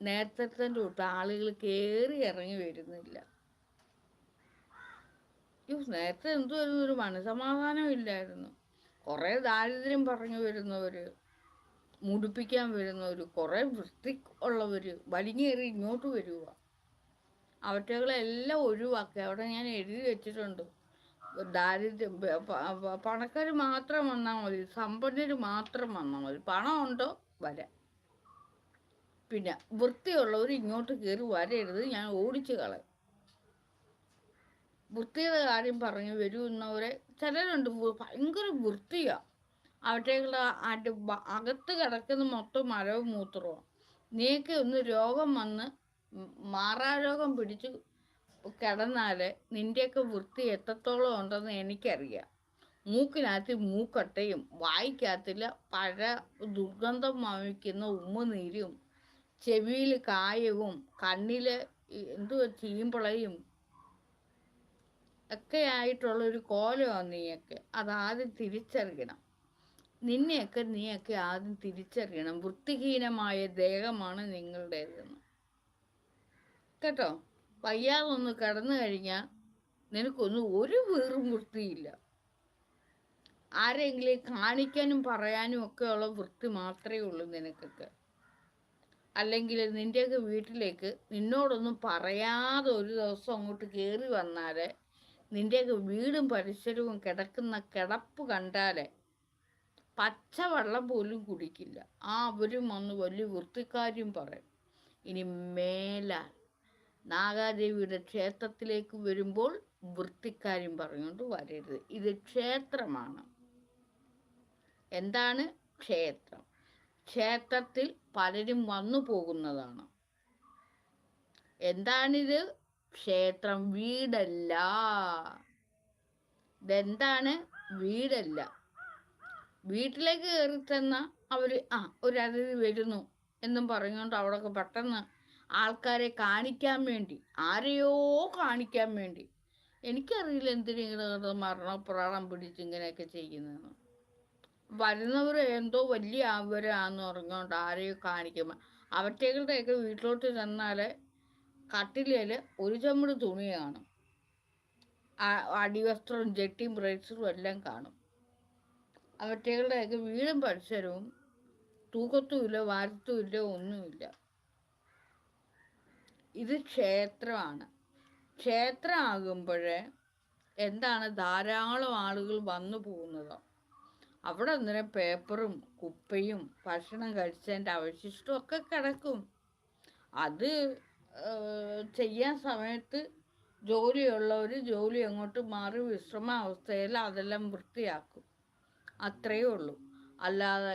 നേരത്തെ തൊട്ട് ആളുകൾ കയറി ഇറങ്ങി വരുന്നില്ല. നേരത്തെ എന്തുവായിരുന്നു, ഒരു മനസമാധാനം ഇല്ലായിരുന്നു. കുറേ ദാരിദ്ര്യം പറഞ്ഞു വരുന്നവർ, മുടിപ്പിക്കാൻ വരുന്നവർ, കുറേ വൃത്തി ഉള്ളവർ വലിഞ്ഞേറി ഇങ്ങോട്ട് വരിക. അവറ്റകളെല്ലാം ഒഴിവാക്കി. അവിടെ ഞാൻ എഴുതി വെച്ചിട്ടുണ്ട്, ദാരിദ്ര്യം പണക്കാർ മാത്രം വന്നാൽ മതി, സമ്പന്നർ മാത്രം വന്നാൽ മതി, പണമുണ്ടോ വരാം. പിന്നെ വൃത്തിയുള്ളവർ ഇങ്ങോട്ട് കയറി വരരുത്, ഞാൻ ഓടിച്ചു കളയും. വൃത്തിയുടെ കാര്യം പറഞ്ഞു വരുന്നവരെ ചിലരുണ്ട്, ഭയങ്കര വൃത്തിയാണ്. അവറ്റകളുടെ അകത്ത് കിടക്കുന്ന മൊത്തം മരവും മൂത്രവും. നീക്ക് ഒന്ന് രോഗം വന്ന് മാറാരോഗം പിടിച്ച് കിടന്നാൽ നിൻ്റെയൊക്കെ വൃത്തി എത്രത്തോളം ഉണ്ടെന്ന് എനിക്കറിയാം. മൂക്കിനകത്ത് മൂക്കട്ടയും, വായിക്കകത്തില്ല പഴ ദുർഗന്ധം വമിക്കുന്ന ഉമ്മുനീരും, ചെവിയിൽ കായവും, കണ്ണിൽ ചീമ്പളയും ഒക്കെ ആയിട്ടുള്ളൊരു കോലമാണ് നീയൊക്കെ. അതാദ്യം തിരിച്ചറിയണം. നീയൊക്കെ ആദ്യം തിരിച്ചറിയണം. വൃത്തിഹീനമായ ദേഹമാണ് നിങ്ങളുടേതെന്ന് കേട്ടോ. വയ്യാതൊന്ന് കിടന്നു കഴിഞ്ഞാൽ നിനക്കൊന്നും ഒരു വീറും വൃത്തിയില്ല. ആരെങ്കിലും കാണിക്കാനും പറയാനും ഒക്കെയുള്ള വൃത്തി മാത്രമേ ഉള്ളൂ നിനക്കൊക്കെ. അല്ലെങ്കിൽ നിൻ്റെയൊക്കെ വീട്ടിലേക്ക് നിന്നോടൊന്നും പറയാതെ ഒരു ദിവസം അങ്ങോട്ട് കയറി വന്നാൽ നിൻ്റെയൊക്കെ വീടും പരിസരവും കിടക്കുന്ന കിടപ്പ് കണ്ടാൽ പച്ചവെള്ളം പോലും കുടിക്കില്ല. അവരും വന്ന് വലിയ വൃത്തിക്കാര്യം പറയും. ഇനി മേലാൽ നാഗാദേവിയുടെ ക്ഷേത്രത്തിലേക്ക് വരുമ്പോൾ വൃത്തിക്കാര്യം പറഞ്ഞുകൊണ്ട് വരരുത്. ഇത് ക്ഷേത്രമാണ്. എന്താണ് ക്ഷേത്രം? ക്ഷേത്രത്തിൽ പലരും വന്നു പോകുന്നതാണ്. എന്താണിത്? ക്ഷേത്രം, വീടല്ല. ഇതെന്താണ്? വീടല്ല. വീട്ടിലേക്ക് കയറി ചെന്ന അവർ ഒരു അതിഥി വരുന്നു എന്നും പറഞ്ഞുകൊണ്ട് അവിടെയൊക്കെ പെട്ടെന്ന് ആൾക്കാരെ കാണിക്കാൻ വേണ്ടി, ആരെയോ കാണിക്കാൻ വേണ്ടി, എനിക്കറിയില്ല എന്തിനിങ്ങനെ മരണപ്രാണം പിടിച്ച് ഇങ്ങനെയൊക്കെ ചെയ്യുന്നതെന്ന്. വരുന്നവർ എന്തോ വലിയ അവരാന്ന് പറഞ്ഞുകൊണ്ട് ആരെയോ കാണിക്കുമ്പോൾ അവറ്റകളുടെയൊക്കെ വീട്ടിലോട്ട് ചെന്നാൽ കട്ടിലേൽ ഒരു ചമ്മട് തുണി കാണും, അടിവസ്ത്രവും ജെട്ടിയും ബ്രേസറും എല്ലാം കാണും. അവറ്റകളുടെയൊക്കെ വീടും പരിസരവും തൂക്കത്തുമില്ല, വാരത്തുമില്ല, ഒന്നുമില്ല. ഇത് ക്ഷേത്രമാണ്. ക്ഷേത്രമാകുമ്പോഴേ എന്താണ്, ധാരാളം ആളുകൾ വന്നു പോകുന്നത്. അവിടെ അന്നേരം പേപ്പറും കുപ്പയും ഭക്ഷണം കഴിച്ചതിൻ്റെ അവശിഷ്ടവും ഒക്കെ കിടക്കും. അത് ചെയ്യാൻ സമയത്ത് ജോലിയുള്ളവർ ജോലി അങ്ങോട്ട് മാറി വിശ്രമാവസ്ഥയിൽ അതെല്ലാം വൃത്തിയാക്കും. അത്രയേ ഉള്ളൂ. അല്ലാതെ